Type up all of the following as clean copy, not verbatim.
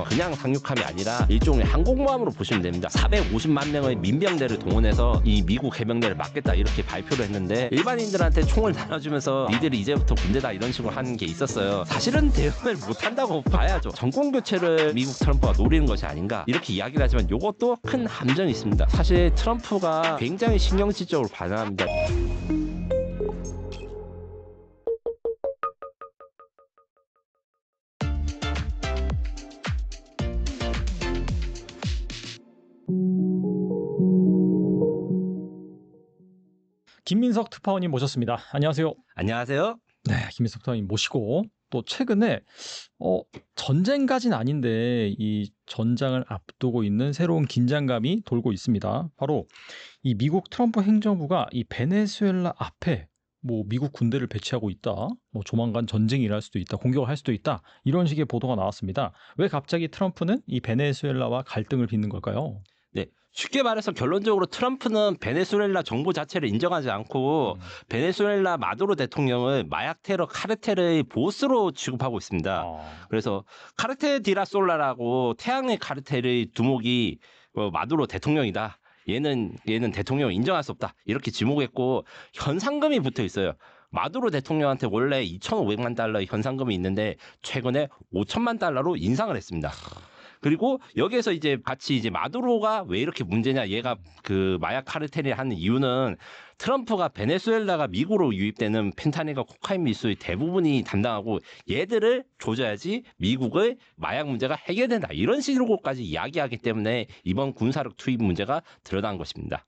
그냥 상륙함이 아니라 일종의 항공모함으로 보시면 됩니다. 450만 명의 민병대를 동원해서 이 미국 해병대를 막겠다 이렇게 발표를 했는데 일반인들한테 총을 나눠주면서 니들이 이제부터 군대다 이런 식으로 하는 게 있었어요. 사실은 대응을 못한다고 봐야죠. 정권교체를 미국 트럼프가 노리는 것이 아닌가 이렇게 이야기를 하지만 이것도 큰 함정이 있습니다. 사실 트럼프가 굉장히 신경질적으로 반응합니다. 김민석 특파원님 모셨습니다. 안녕하세요. 안녕하세요. 네, 김민석 특파원님 모시고 또 최근에 전쟁까지는 아닌데 이 전장을 앞두고 있는 새로운 긴장감이 돌고 있습니다. 바로 이 미국 트럼프 행정부가 이 베네수엘라 앞에 뭐 미국 군대를 배치하고 있다, 뭐 조만간 전쟁이 일어날 수도 있다, 공격을 할 수도 있다 이런 식의 보도가 나왔습니다. 왜 갑자기 트럼프는 이 베네수엘라와 갈등을 빚는 걸까요? 네, 쉽게 말해서 결론적으로 트럼프는 베네수엘라 정부 자체를 인정하지 않고 베네수엘라 마두로 대통령을 마약 테러 카르텔의 보스로 취급하고 있습니다. 그래서 카르텔 디라솔라라고 태양의 카르텔의 두목이 마두로 대통령이다. 얘는 대통령을 인정할 수 없다. 이렇게 지목했고 현상금이 붙어 있어요. 마두로 대통령한테 원래 2,500만 달러의 현상금이 있는데 최근에 5천만 달러로 인상을 했습니다. 그리고 여기에서 이제 같이 이제 마두로가 왜 이렇게 문제냐, 얘가 그 마약 카르텔이 하는 이유는 트럼프가 베네수엘라가 미국으로 유입되는 펜타닐과 코카인 밀수의 대부분이 담당하고 얘들을 조져야지 미국의 마약 문제가 해결된다. 이런 식으로까지 이야기하기 때문에 이번 군사력 투입 문제가 드러난 것입니다.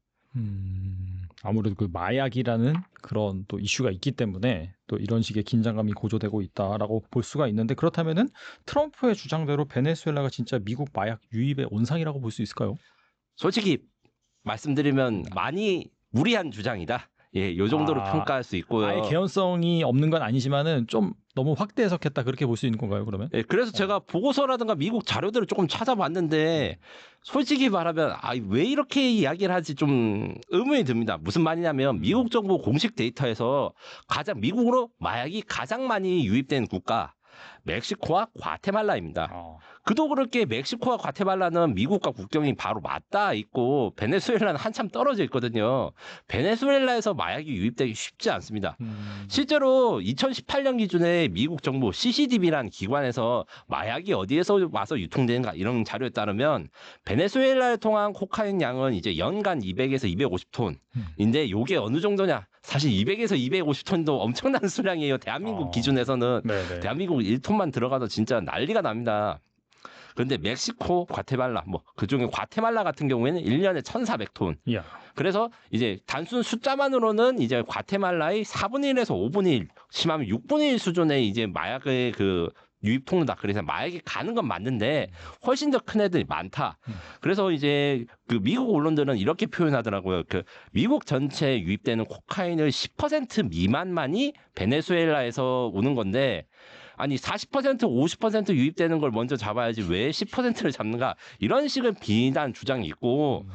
아무래도 그 마약이라는 그런 또 이슈가 있기 때문에 또 이런 식의 긴장감이 고조되고 있다라고 볼 수가 있는데, 그렇다면은 트럼프의 주장대로 베네수엘라가 진짜 미국 마약 유입의 온상이라고 볼 수 있을까요? 솔직히 말씀드리면 많이 무리한 주장이다. 예, 요 정도로 평가할 수 있고요. 아예 개연성이 없는 건 아니지만은 좀 너무 확대 해석했다 그렇게 볼 수 있는 건가요, 그러면? 예, 그래서 제가 보고서라든가 미국 자료들을 조금 찾아봤는데 솔직히 말하면 왜 이렇게 이야기를 하지 좀 의문이 듭니다. 무슨 말이냐면 미국 정부 공식 데이터에서 미국으로 마약이 가장 많이 유입된 국가 멕시코와 과테말라입니다. 그도 그렇게 멕시코와 과테말라는 미국과 국경이 바로 맞닿아 있고 베네수엘라는 한참 떨어져 있거든요. 베네수엘라에서 마약이 유입되기 쉽지 않습니다. 실제로 2018년 기준에 미국 정부 CCDB라는 기관에서 마약이 어디에서 와서 유통되는가 이런 자료에 따르면 베네수엘라를 통한 코카인 양은 이제 연간 200에서 250톤인데 이게 어느 정도냐? 사실 200에서 250톤도 엄청난 수량이에요. 대한민국 기준에서는. 네네. 대한민국 1톤만 들어가도 진짜 난리가 납니다. 그런데 멕시코, 과테말라, 그중에 과테말라 같은 경우에는 1년에 1,400톤. 이야. 그래서 이제 단순 숫자만으로는 이제 과테말라의 4분의 1에서 5분의 1, 심하면 6분의 1 수준의 이제 마약의 그 유입통로다. 그래서 마약이 가는 건 맞는데 훨씬 더 큰 애들이 많다. 그래서 이제 그 미국 언론들은 이렇게 표현하더라고요. 그 미국 전체에 유입되는 코카인의 10% 미만만이 베네수엘라에서 오는 건데, 아니 40% 50% 유입되는 걸 먼저 잡아야지 왜 10%를 잡는가, 이런 식의 비난 주장이 있고,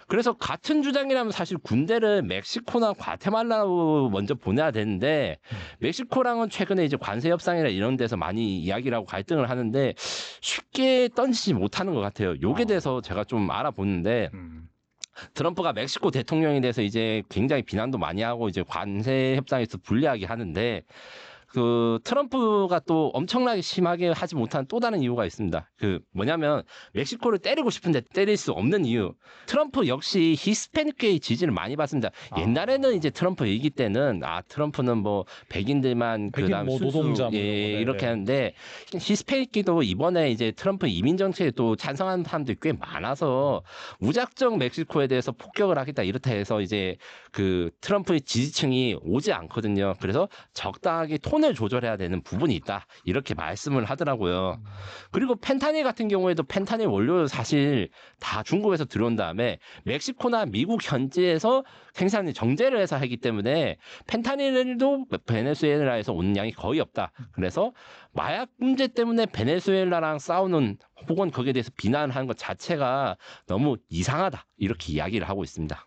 그래서 같은 주장이라면 사실 군대를 멕시코나 과테말라로 먼저 보내야 되는데 멕시코랑은 최근에 이제 관세 협상이나 이런 데서 많이 이야기를 하고 갈등을 하는데 쉽게 던지지 못하는 것 같아요. 요게 대해서 제가 좀 알아보는데 트럼프가 멕시코 대통령에 대해서 이제 굉장히 비난도 많이 하고 이제 관세 협상에서 불리하게 하는데 그 트럼프가 또 엄청나게 심하게 하지 못한 또 다른 이유가 있습니다. 그 뭐냐면 멕시코를 때리고 싶은데 때릴 수 없는 이유. 트럼프 역시 히스패닉계의 지지를 많이 받습니다. 옛날에는 이제 트럼프 얘기 때는 트럼프는 뭐 백인들만 그다음 노동자 이렇게 하는데 히스패닉계도 이번에 이제 트럼프 이민 정책에 또 찬성하는 사람들이 꽤 많아서 무작정 멕시코에 대해서 폭격을 하겠다 이렇다 해서 이제 그 트럼프의 지지층이 오지 않거든요. 그래서 적당하게 톤을 조절해야 되는 부분이 있다. 이렇게 말씀을 하더라고요. 그리고 펜타닐 같은 경우에도 펜타닐 원료 사실 다 중국에서 들어온 다음에 멕시코나 미국 현지에서 생산을 정제를 해서 하기 때문에 펜타닐도 베네수엘라에서 온 양이 거의 없다. 그래서 마약 문제 때문에 베네수엘라랑 싸우는 혹은 거기에 대해서 비난하는 것 자체가 너무 이상하다. 이렇게 이야기를 하고 있습니다.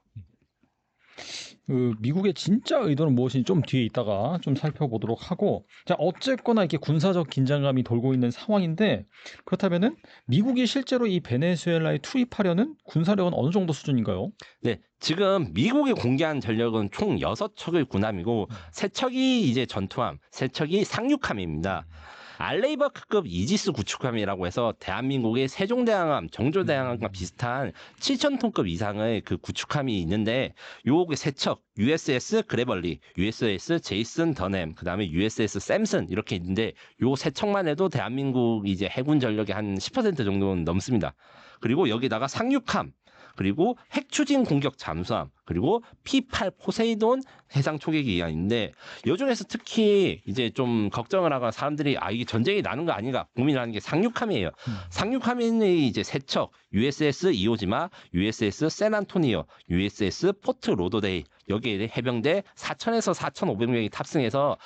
그 미국의 진짜 의도는 무엇인지 좀 뒤에 있다가 좀 살펴보도록 하고, 자, 어쨌거나 이렇게 군사적 긴장감이 돌고 있는 상황인데, 그렇다면은 미국이 실제로 이 베네수엘라에 투입하려는 군사력은 어느 정도 수준인가요? 네, 지금 미국이 공개한 전력은 총 6척의 군함이고 3척이 이제 전투함, 3척이 상륙함입니다. 알레이버크급 이지스 구축함이라고 해서 대한민국의 세종대왕함, 정조대왕함과 비슷한 7,000톤급 이상의 그 구축함이 있는데 요게 3척 USS 그레벌리, USS 제이슨 더넴, 그다음에 USS 샘슨 이렇게 있는데 요 3척만 해도 대한민국 이제 해군 전력의 한 10% 정도는 넘습니다. 그리고 여기다가 상륙함 그리고 핵추진 공격 잠수함, 그리고 P8 포세이돈 해상 초계기가 있는데 요 중에서 특히 이제 좀 걱정을 하거나 사람들이 이게 전쟁이 나는 거 아닌가 고민하는 게 상륙함이에요. 상륙함이 이제 3척 USS 이오지마, USS 샌안토니오, USS 포트 로더데이 여기에 해병대 4,000에서 4,500명이 탑승해서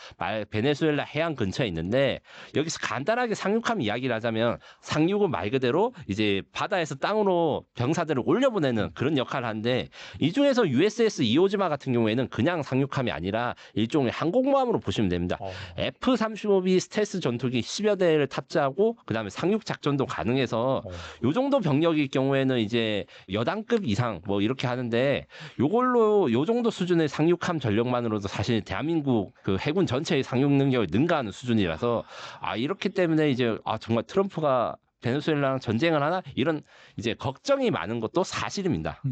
베네수엘라 해안 근처에 있는데 여기서 간단하게 상륙함 이야기를 하자면 상륙은 말 그대로 이제 바다에서 땅으로 병사들을 올려보내는 그런 역할을 하는데 이 중에서 USS 이오지마 같은 경우에는 그냥 상륙함이 아니라 일종의 항공모함으로 보시면 됩니다. F-35B 스텔스 전투기 10여 대를 탑재하고 그다음에 상륙 작전도 가능해서 요 정도 병력일 경우에는 이제 여단급 이상 뭐 이렇게 하는데 요걸로 요 정도 수준의 상륙함 전력만으로도 사실 대한민국 그 해군 전체의 상륙 능력을 능가하는 수준이라서 이렇기 때문에 이제 정말 트럼프가 베네수엘라랑 전쟁을 하나 이런 이제 걱정이 많은 것도 사실입니다.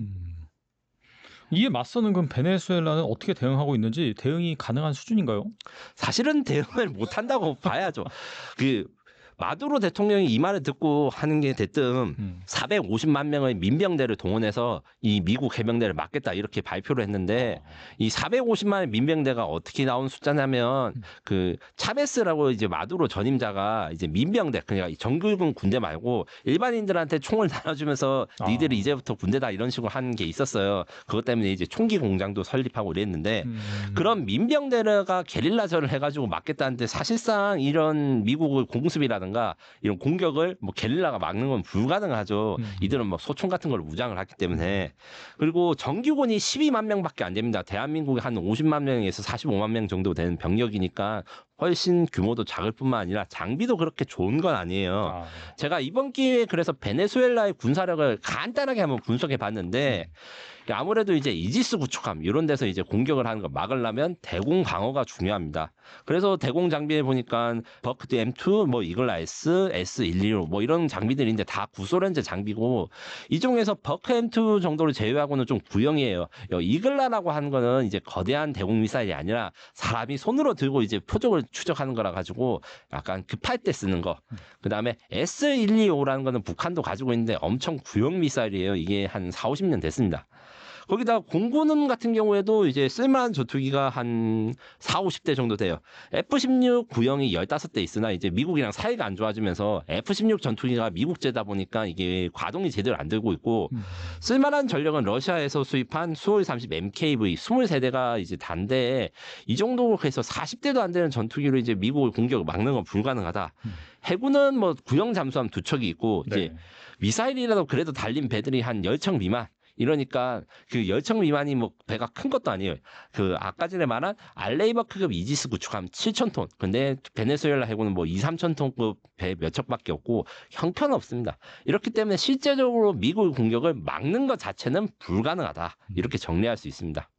이에 맞서는 그럼 베네수엘라는 어떻게 대응하고 있는지 대응이 가능한 수준인가요? 사실은 대응을 못 한다고 봐야죠. 그 마두로 대통령이 이 말을 듣고 하는 게 됐든 450만 명의 민병대를 동원해서 이 미국 해병대를 막겠다 이렇게 발표를 했는데 이 450만의 민병대가 어떻게 나온 숫자냐면 그 차베스라고 이제 마두로 전임자가 이제 민병대 그러니까 정규군 군대 말고 일반인들한테 총을 나눠주면서 니들이 이제부터 군대다 이런 식으로 하는 게 있었어요. 그것 때문에 이제 총기 공장도 설립하고 이랬는데 그런 민병대가 게릴라전을 해가지고 막겠다는데 사실상 이런 미국의 공습이라든가 이런 공격을 뭐 게릴라가 막는 건 불가능하죠. 이들은 뭐 소총 같은 걸 무장을 하기 때문에. 그리고 정규군이 12만 명밖에 안 됩니다. 대한민국이 한 50만 명에서 45만 명 정도 되는 병력이니까 훨씬 규모도 작을 뿐만 아니라 장비도 그렇게 좋은 건 아니에요. 제가 이번 기회에 그래서 베네수엘라의 군사력을 간단하게 한번 분석해 봤는데 아무래도 이제 이지스 구축함 이런 데서 이제 공격을 하는 거 막으려면 대공 방어가 중요합니다. 그래서 대공 장비에 보니까 버크드 M2, 뭐 이글 S, S115 뭐 이런 장비들인데 다 구소련제 장비고 이 중에서 버크 M2 정도를 제외하고는 좀 구형이에요. 이글라라고 하는 거는 이제 거대한 대공 미사일이 아니라 사람이 손으로 들고 이제 표적을 추적하는 거라 가지고 약간 급할 때 쓰는 거. 그다음에 S125라는 거는 북한도 가지고 있는데 엄청 구형 미사일이에요. 이게 한 4, 50년 됐습니다. 거기다 공군은 같은 경우에도 이제 쓸만한 전투기가 한 4, 50대 정도 돼요. F-16 구형이 15대 있으나 이제 미국이랑 사이가 안 좋아지면서 F-16 전투기가 미국제다 보니까 이게 과동이 제대로 안 되고 있고 쓸만한 전력은 러시아에서 수입한 수홀 30 MKV 23대가 이제 단데 이 정도 해서 40대도 안 되는 전투기로 이제 미국의 공격을 막는 건 불가능하다. 해군은 뭐 구형 잠수함 2척이 있고 이제 미사일이라도 그래도 달린 배들이 한 10척 미만. 이러니까 그 10척 미만이 뭐 배가 큰 것도 아니에요. 그 아까 전에 말한 알레이버크급 이지스 구축함 7,000톤. 근데 베네수엘라 해군은 뭐 2, 3,000톤급 배 몇 척밖에 없고 형편없습니다. 이렇기 때문에 실제적으로 미국의 공격을 막는 것 자체는 불가능하다. 이렇게 정리할 수 있습니다.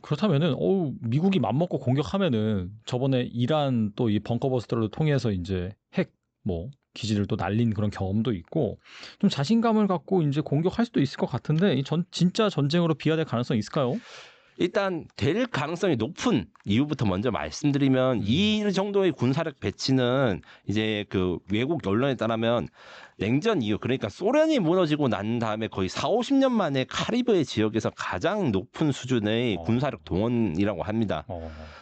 그렇다면은 미국이 맘먹고 공격하면은 저번에 이란 또 이 벙커버스터를 통해서 이제 핵 뭐 기지를 또 날린 그런 경험도 있고 좀 자신감을 갖고 이제 공격할 수도 있을 것 같은데 진짜 전쟁으로 비화될 가능성이 있을까요? 일단 될 가능성이 높은 이유부터 먼저 말씀드리면 이 정도의 군사력 배치는 이제 그 외국 언론에 따르면 냉전 이후 그러니까 소련이 무너지고 난 다음에 거의 4, 50년 만에 카리브해 지역에서 가장 높은 수준의 군사력 동원이라고 합니다.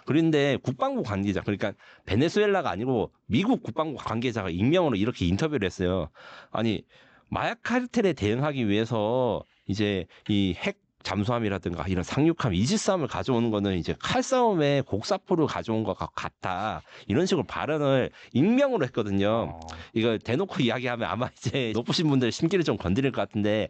그런데 국방부 관계자 그러니까 베네수엘라가 아니고 미국 국방부 관계자가 익명으로 이렇게 인터뷰를 했어요. 아니 마약 카르텔에 대응하기 위해서 이제 이 핵 잠수함이라든가 이런 상륙함, 이지스함을 가져오는 거는 이제 칼싸움에 곡사포를 가져온 것 같다. 이런 식으로 발언을 익명으로 했거든요. 이거 대놓고 이야기하면 아마 이제 높으신 분들 심기를 좀 건드릴 것 같은데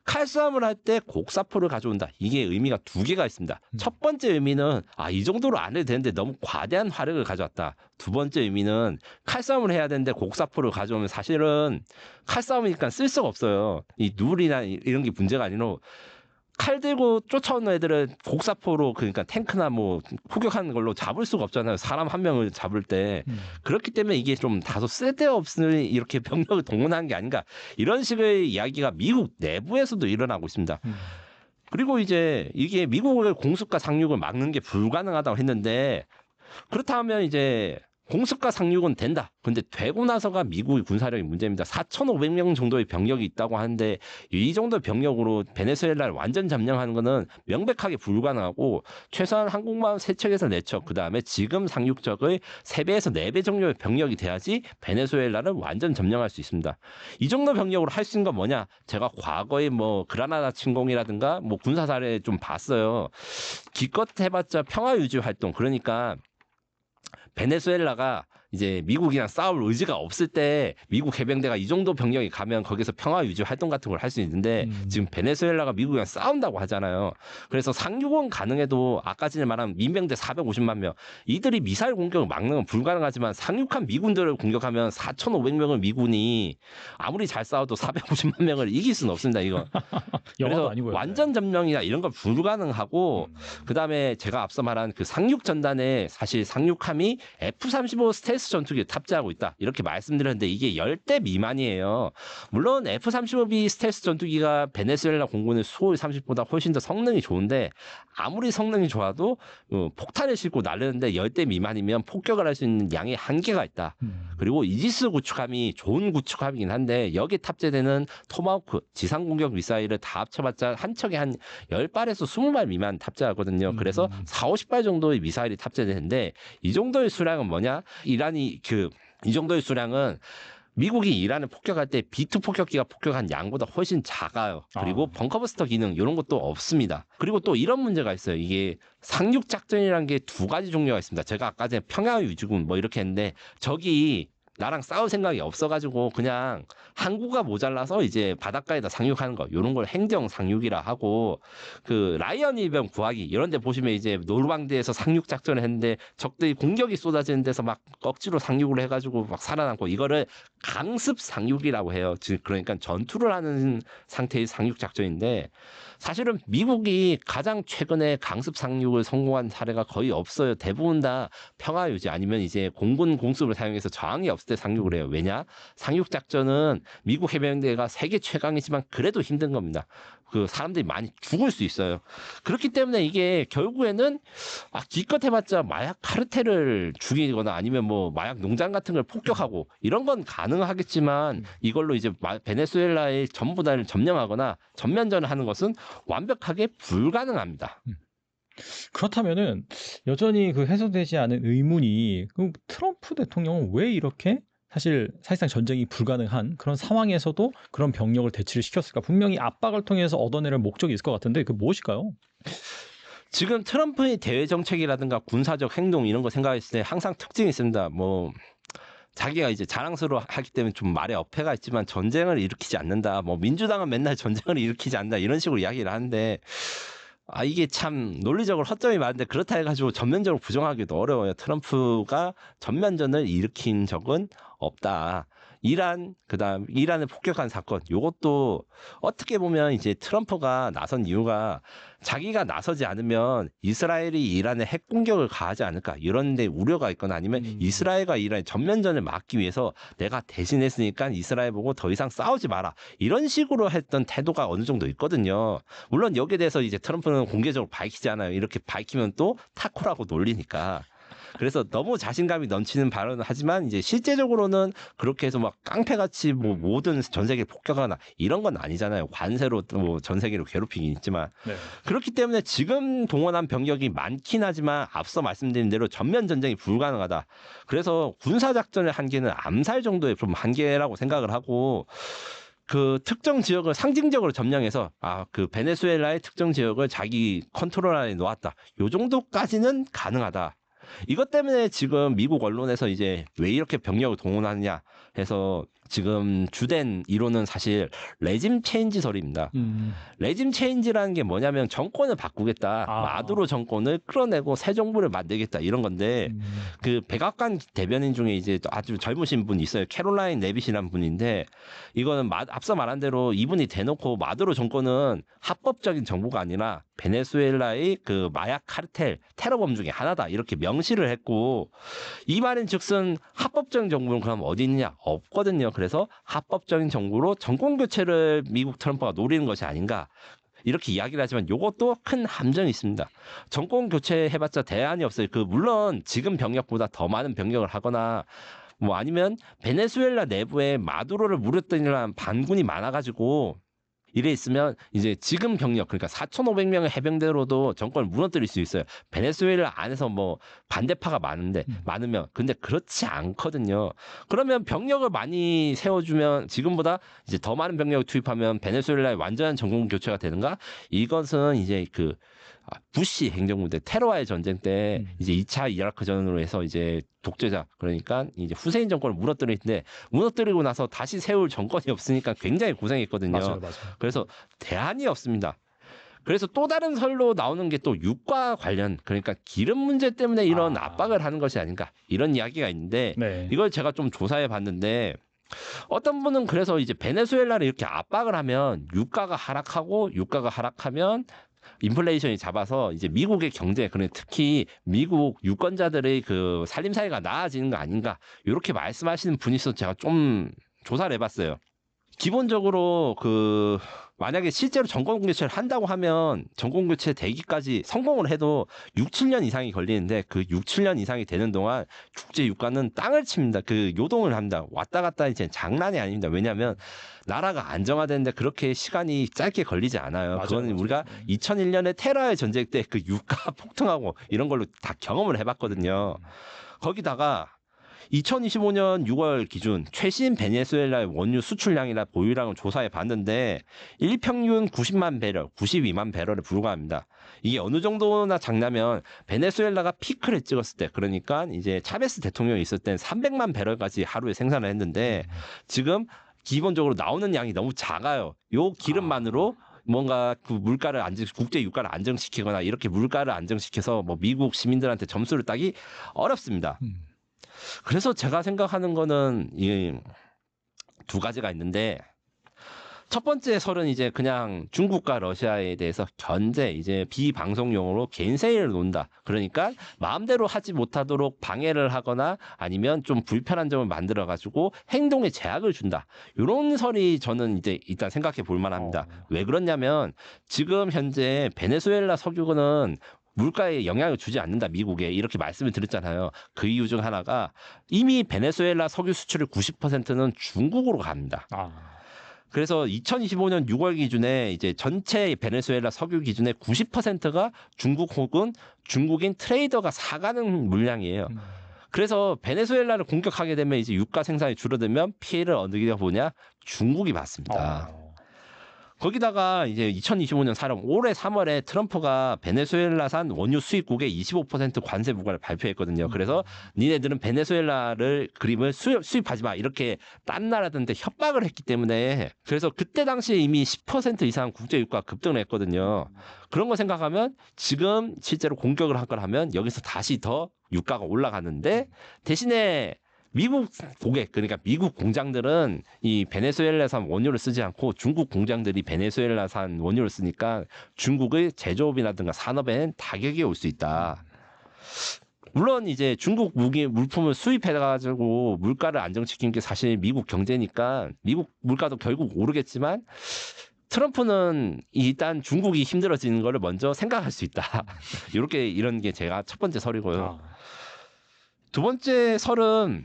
칼싸움을 할 때 곡사포를 가져온다. 이게 의미가 두 개가 있습니다. 첫 번째 의미는 이 정도로 안 해도 되는데 너무 과대한 화력을 가져왔다. 두 번째 의미는 칼싸움을 해야 되는데 곡사포를 가져오면 사실은 칼싸움이니까 쓸 수가 없어요. 이 누울이나 이런 게 문제가 아니라 칼 들고 쫓아오는 애들은 곡사포로 그러니까 탱크나 뭐 포격하는 걸로 잡을 수가 없잖아요. 사람 한 명을 잡을 때. 그렇기 때문에 이게 좀 다소 쓸데없으니 이렇게 병력을 동원한 게 아닌가. 이런 식의 이야기가 미국 내부에서도 일어나고 있습니다. 그리고 이제 이게 미국의 공습과 상륙을 막는 게 불가능하다고 했는데 그렇다면 이제 공습과 상륙은 된다. 근데 되고 나서가 미국의 군사력이 문제입니다. 4,500명 정도의 병력이 있다고 하는데 이 정도 병력으로 베네수엘라를 완전 점령하는 거는 명백하게 불가능하고 최소한 한국만 3척에서 4척 그다음에 지금 상륙적의 3배에서 4배 정도의 병력이 돼야지 베네수엘라를 완전 점령할 수 있습니다. 이 정도 병력으로 할 수 있는 건 뭐냐? 제가 과거에 뭐 그라나다 침공이라든가 뭐 군사 사례 좀 봤어요. 기껏 해봤자 평화 유지 활동 그러니까 베네수엘라가 이제 미국이랑 싸울 의지가 없을 때 미국 해병대가 이 정도 병력이 가면 거기서 평화 유지 활동 같은 걸 할 수 있는데 지금 베네수엘라가 미국이랑 싸운다고 하잖아요. 그래서 상륙은 가능해도 아까 전에 말한 민병대 450만 명 이들이 미사일 공격을 막는 건 불가능하지만 상륙한 미군들을 공격하면 4,500명의 미군이 아무리 잘 싸워도 450만 명을 이길 수는 없습니다. 이거. 그래서 아니고요. 완전 점령이나 이런 건 불가능하고 그다음에 제가 앞서 말한 그 상륙 전단에 사실 상륙함이 F-35 스텔스 전투기를 탑재하고 있다. 이렇게 말씀드렸는데 이게 10대 미만이에요. 물론 F-35B 스텔스 전투기가 베네수엘라 공군의 수호의 30보다 훨씬 더 성능이 좋은데 아무리 성능이 좋아도 폭탄을 싣고 날르는데 10대 미만이면 폭격을 할 수 있는 양의 한계가 있다. 그리고 이지스 구축함이 좋은 구축함이긴 한데 여기에 탑재되는 토마호크 지상공격 미사일을 다 합쳐봤자 한 척에 한 10발에서 20발 미만 탑재하거든요. 그래서 4, 50발 정도의 미사일이 탑재되는데 이 정도의 수량은 뭐냐? 이란이 이 정도의 수량은 미국이 이란을 폭격할 때 B2 폭격기가 폭격한 양보다 훨씬 작아요. 그리고 벙커버스터 기능 이런 것도 없습니다. 그리고 또 이런 문제가 있어요. 이게 상륙 작전이라는 게 두 가지 종류가 있습니다. 제가 아까 전에 평야 유지군 뭐 이렇게 했는데 저기 나랑 싸울 생각이 없어가지고 그냥 항구가 모자라서 이제 바닷가에다 상륙하는 거 이런 걸 행정 상륙이라 하고 그 라이언 일병 구하기 이런 데 보시면 이제 노르망디에서 상륙 작전을 했는데 적들이 공격이 쏟아지는 데서 막 억지로 상륙을 해가지고 막 살아남고 이거를 강습 상륙이라고 해요. 즉 그러니까 전투를 하는 상태의 상륙 작전인데 사실은 미국이 가장 최근에 강습 상륙을 성공한 사례가 거의 없어요. 대부분 다 평화 유지 아니면 이제 공군 공습을 사용해서 저항이 없을 때 상륙을 해요. 왜냐? 상륙 작전은 미국 해병대가 세계 최강이지만 그래도 힘든 겁니다. 그 사람들이 많이 죽을 수 있어요. 그렇기 때문에 이게 결국에는 기껏 해봤자 마약 카르텔을 죽이거나 아니면 뭐 마약 농장 같은 걸 폭격하고 이런 건 가능하겠지만 이걸로 이제 베네수엘라의 전부 다를 점령하거나 전면전을 하는 것은 완벽하게 불가능합니다. 그렇다면은 여전히 그 해소되지 않은 의문이 그 트럼프 대통령은 왜 이렇게 사실상 전쟁이 불가능한 그런 상황에서도 그런 병력을 대치를 시켰을까? 분명히 압박을 통해서 얻어내는 목적이 있을 것 같은데 그 무엇일까요? 지금 트럼프의 대외 정책이라든가 군사적 행동 이런 거 생각했을 때 항상 특징이 있습니다. 뭐 자기가 이제 자랑스러워하기 때문에 좀 말에 어폐가 있지만 전쟁을 일으키지 않는다. 뭐 민주당은 맨날 전쟁을 일으키지 않는다 이런 식으로 이야기를 하는데 이게 참 논리적으로 허점이 많은데 그렇다 해가지고 전면적으로 부정하기도 어려워요. 트럼프가 전면전을 일으킨 적은 없다. 그다음 이란을 폭격한 사건, 요것도 어떻게 보면 이제 트럼프가 나선 이유가 자기가 나서지 않으면 이스라엘이 이란에 핵 공격을 가하지 않을까 이런 데 우려가 있거나 아니면 이스라엘과 이란의 전면전을 막기 위해서 내가 대신했으니까 이스라엘 보고 더 이상 싸우지 마라 이런 식으로 했던 태도가 어느 정도 있거든요. 물론 여기에 대해서 이제 트럼프는 공개적으로 밝히지 않아요. 이렇게 밝히면 또 타코라고 놀리니까. 그래서 너무 자신감이 넘치는 발언을 하지만 이제 실제적으로는 그렇게 해서 막 깡패같이 뭐 모든 전 세계를 폭격하거나 이런 건 아니잖아요. 관세로 뭐 전 세계를 괴롭히긴 있지만 네. 그렇기 때문에 지금 동원한 병력이 많긴 하지만 앞서 말씀드린 대로 전면 전쟁이 불가능하다. 그래서 군사 작전의 한계는 암살 정도의 좀 한계라고 생각을 하고 그 특정 지역을 상징적으로 점령해서 그 베네수엘라의 특정 지역을 자기 컨트롤 안에 놓았다. 요 정도까지는 가능하다. 이것 때문에 지금 미국 언론에서 이제 왜 이렇게 병력을 동원하느냐 해서 지금 주된 이론은 사실 레짐 체인지설입니다. 레짐 체인지라는 게 뭐냐면 정권을 바꾸겠다. 마두로 정권을 끌어내고 새 정부를 만들겠다 이런 건데 그 백악관 대변인 중에 이제 아주 젊으신 분이 있어요. 캐롤라인 레빗이라는 분인데 이거는 앞서 말한 대로 이분이 대놓고 마두로 정권은 합법적인 정부가 아니라 베네수엘라의 그 마약 카르텔 테러범 중에 하나다 이렇게 명시를 했고 이 말인즉슨 합법적인 정부는 그럼 어디 있느냐 없거든요. 그래서 합법적인 정부로 정권 교체를 미국 트럼프가 노리는 것이 아닌가 이렇게 이야기를 하지만 이것도 큰 함정이 있습니다. 정권 교체해봤자 대안이 없어요. 그 물론 지금 병력보다 더 많은 병력을 하거나 뭐 아니면 베네수엘라 내부에 마두로를 무력화하는 반군이 많아가지고 이래 있으면 이제 지금 병력 그러니까 4,500명의 해병대로도 정권을 무너뜨릴 수 있어요. 베네수엘라 안에서 뭐 반대파가 많으면 근데 그렇지 않거든요. 그러면 병력을 많이 세워주면 지금보다 이제 더 많은 병력을 투입하면 베네수엘라의 완전한 정권 교체가 되는가? 이것은 이제 그 부시 행정부 때 테러와의 전쟁 때 이제 2차 이라크전으로 해서 이제 독재자 그러니까 이제 후세인 정권을 무너뜨리는데 무너뜨리고 나서 다시 세울 정권이 없으니까 굉장히 고생했거든요. 맞아요. 그래서 대안이 없습니다. 그래서 또 다른 설로 나오는 게 또 유가 관련 그러니까 기름 문제 때문에 이런 압박을 하는 것이 아닌가 이런 이야기가 있는데 네. 이걸 제가 좀 조사해 봤는데 어떤 분은 그래서 이제 베네수엘라를 이렇게 압박을 하면 유가가 하락하면 인플레이션이 잡아서 이제 미국의 경제, 그래 특히 미국 유권자들의 그 살림살이가 나아지는 거 아닌가 이렇게 말씀하시는 분이 있어서 제가 좀 조사를 해봤어요. 기본적으로 그 만약에 실제로 정권 교체를 한다고 하면 정권 교체 되기까지 성공을 해도 6, 7년 이상이 걸리는데 그 6, 7년 이상이 되는 동안 국제 유가는 땅을 칩니다. 그 요동을 합니다. 왔다 갔다 이제 장난이 아닙니다. 왜냐하면 나라가 안정화되는데 그렇게 시간이 짧게 걸리지 않아요. 그거는 우리가 2001년에 테러의 전쟁 때 그 유가 폭등하고 이런 걸로 다 경험을 해봤거든요. 거기다가 2025년 6월 기준 최신 베네수엘라의 원유 수출량이나 보유량을 조사해 봤는데 일평균 90만 배럴, 92만 배럴에 불과합니다. 이게 어느 정도나 작냐면 베네수엘라가 피크를 찍었을 때 그러니까 이제 차베스 대통령이 있을 땐 300만 배럴까지 하루에 생산을 했는데 지금 기본적으로 나오는 양이 너무 작아요. 요 기름만으로 뭔가 그 물가를 국제 유가를 안정시키거나 이렇게 물가를 안정시켜서 뭐 미국 시민들한테 점수를 따기 어렵습니다. 그래서 제가 생각하는 거는 이 두 가지가 있는데 첫 번째 설은 이제 그냥 중국과 러시아에 대해서 견제 이제 비방송용으로 개인 세일을 논다. 그러니까 마음대로 하지 못하도록 방해를 하거나 아니면 좀 불편한 점을 만들어 가지고 행동에 제약을 준다. 이런 설이 저는 이제 일단 생각해 볼 만합니다. 왜 그러냐면 지금 현재 베네수엘라 석유는 물가에 영향을 주지 않는다 미국에 이렇게 말씀을 드렸잖아요. 그 이유 중 하나가 이미 베네수엘라 석유 수출의 90%는 중국으로 갑니다. 그래서 2025년 6월 기준에 이제 전체 베네수엘라 석유 기준의 90%가 중국 혹은 중국인 트레이더가 사가는 물량이에요. 그래서 베네수엘라를 공격하게 되면 이제 유가 생산이 줄어들면 피해를 어디가 보냐? 중국이 받습니다. 거기다가 이제 2025년 4월 올해 3월에 트럼프가 베네수엘라산 원유 수입국에 25% 관세 부과를 발표했거든요. 그래서 니네들은 베네수엘라를 그림을 수입하지 마 이렇게 딴 나라들한테 협박을 했기 때문에 그래서 그때 당시에 이미 10% 이상 국제 유가가 급등을 했거든요. 그런 거 생각하면 지금 실제로 공격을 한 걸 하면 여기서 다시 더 유가가 올라가는데 대신에 미국 고객 그러니까 미국 공장들은 이 베네수엘라산 원유를 쓰지 않고 중국 공장들이 베네수엘라산 원유를 쓰니까 중국의 제조업이라든가 산업에는 타격이 올 수 있다. 물론 이제 중국 물품을 수입해가지고 물가를 안정시킨 게 사실 미국 경제니까 미국 물가도 결국 오르겠지만 트럼프는 일단 중국이 힘들어지는 거를 먼저 생각할 수 있다. 이런 게 제가 첫 번째 설이고요. 두 번째 설은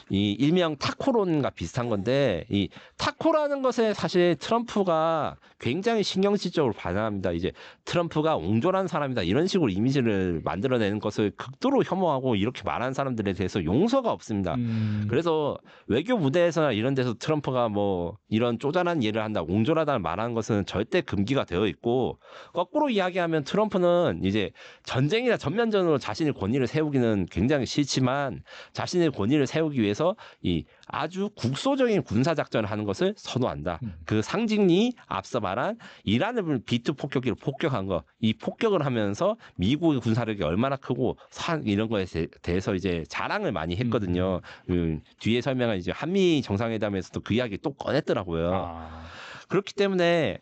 이 일명 타코론과 비슷한 건데 이 타코라는 것에 사실 트럼프가 굉장히 신경질적으로 반응합니다. 이제 트럼프가 옹졸한 사람이다 이런 식으로 이미지를 만들어내는 것을 극도로 혐오하고 이렇게 말하는 사람들에 대해서 용서가 없습니다. 그래서 외교 무대에서나 이런 데서 트럼프가 뭐 이런 쪼잔한 예를 한다, 옹졸하다는 말하는 것은 절대 금기가 되어 있고 거꾸로 이야기하면 트럼프는 이제 전쟁이나 전면전으로 자신의 권위를 세우기는 굉장히 싫지만 자신의 권위를 세우기 하기 위해서 이 아주 국소적인 군사 작전을 하는 것을 선호한다. 그 상징이 앞서 말한 이란을 B2 폭격기로 폭격한 거, 이 폭격을 하면서 미국의 군사력이 얼마나 크고 이런 거에 대해서 이제 자랑을 많이 했거든요. 뒤에 설명한 이제 한미 정상회담에서도 그 이야기 또 꺼냈더라고요. 그렇기 때문에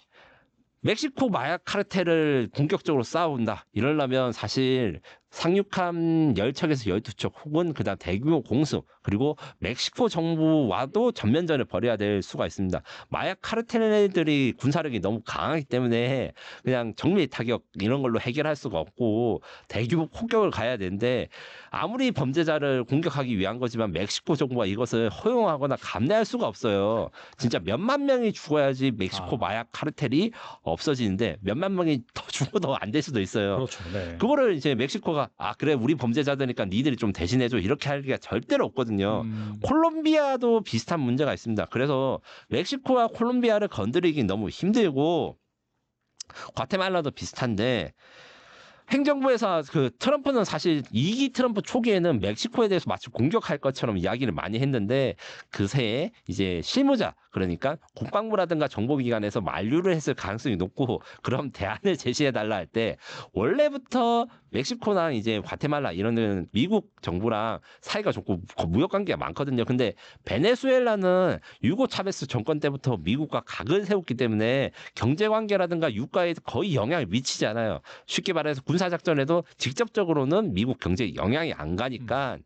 멕시코 마약 카르텔을 본격적으로 싸운다. 이러려면 사실 상륙함 10척에서 12척 혹은 그다음 대규모 공습 그리고 멕시코 정부와도 전면전을 벌여야 될 수가 있습니다. 마약 카르텔들이 군사력이 너무 강하기 때문에 그냥 정밀 타격 이런 걸로 해결할 수가 없고 대규모 폭격을 가야 되는데 아무리 범죄자를 공격하기 위한 거지만 멕시코 정부가 이것을 허용하거나 감내할 수가 없어요. 진짜 몇만 명이 죽어야지 멕시코 마약 카르텔이 없어지는데 몇만 명이 더 죽어도 안 될 수도 있어요. 그렇죠. 네. 그거를 이제 멕시코가 그래 우리 범죄자들이니까 니들이 좀 대신해줘 이렇게 할 리가 절대로 없거든요. 콜롬비아도 비슷한 문제가 있습니다. 그래서 멕시코와 콜롬비아를 건드리기 너무 힘들고 과테말라도 비슷한데 행정부에서 그 트럼프는 사실 2기 트럼프 초기에는 멕시코에 대해서 마치 공격할 것처럼 이야기를 많이 했는데 그새 이제 실무자 그러니까 국방부라든가 정보기관에서 만류를 했을 가능성이 높고 그럼 대안을 제시해달라 할 때 원래부터 멕시코랑 이제 과테말라 이런 데는 미국 정부랑 사이가 좋고 무역 관계가 많거든요. 근데 베네수엘라는 유고 차베스 정권 때부터 미국과 각을 세웠기 때문에 경제 관계라든가 유가에 거의 영향을 미치지 않아요. 쉽게 말해서 군사 작전에도 직접적으로는 미국 경제에 영향이 안 가니까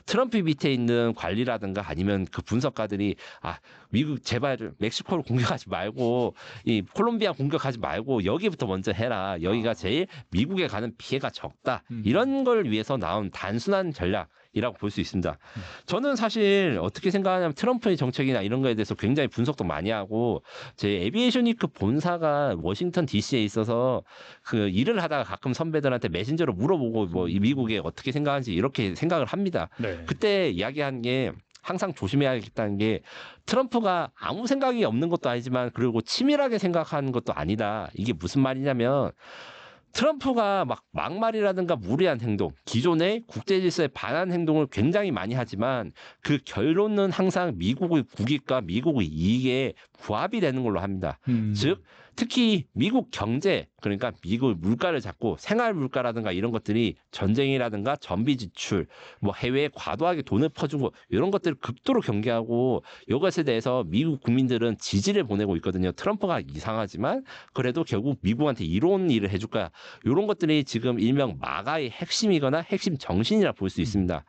트럼프 밑에 있는 관리라든가 아니면 그 분석가들이 미국 제발 멕시코를 공격하지 말고 이 콜롬비아 공격하지 말고 여기부터 먼저 해라. 여기가 제일 미국에 가는 피해가 적다. 이런 걸 위해서 나온 단순한 전략이라고 볼 수 있습니다. 저는 사실 어떻게 생각하냐면 트럼프의 정책이나 이런 거에 대해서 굉장히 분석도 많이 하고 제 에비에이션 위크 본사가 워싱턴 DC에 있어서 그 일을 하다가 가끔 선배들한테 메신저로 물어보고 뭐 이 미국에 어떻게 생각하는지 이렇게 생각을 합니다. 네. 그때 이야기한 게 항상 조심해야겠다는 게 트럼프가 아무 생각이 없는 것도 아니지만 그리고 치밀하게 생각하는 것도 아니다. 이게 무슨 말이냐면 트럼프가 막 막말이라든가 무리한 행동, 기존의 국제 질서에 반한 행동을 굉장히 많이 하지만 그 결론은 항상 미국의 국익과 미국의 이익에 부합이 되는 걸로 합니다. 즉 특히 미국 경제 그러니까 미국 물가를 잡고 생활 물가라든가 이런 것들이 전쟁이라든가 전비 지출 뭐 해외에 과도하게 돈을 퍼주고 이런 것들을 극도로 경계하고 이것에 대해서 미국 국민들은 지지를 보내고 있거든요. 트럼프가 이상하지만 그래도 결국 미국한테 이로운 일을 해줄 거야. 이런 것들이 지금 일명 마가의 핵심이거나 핵심 정신이라 볼 수 있습니다.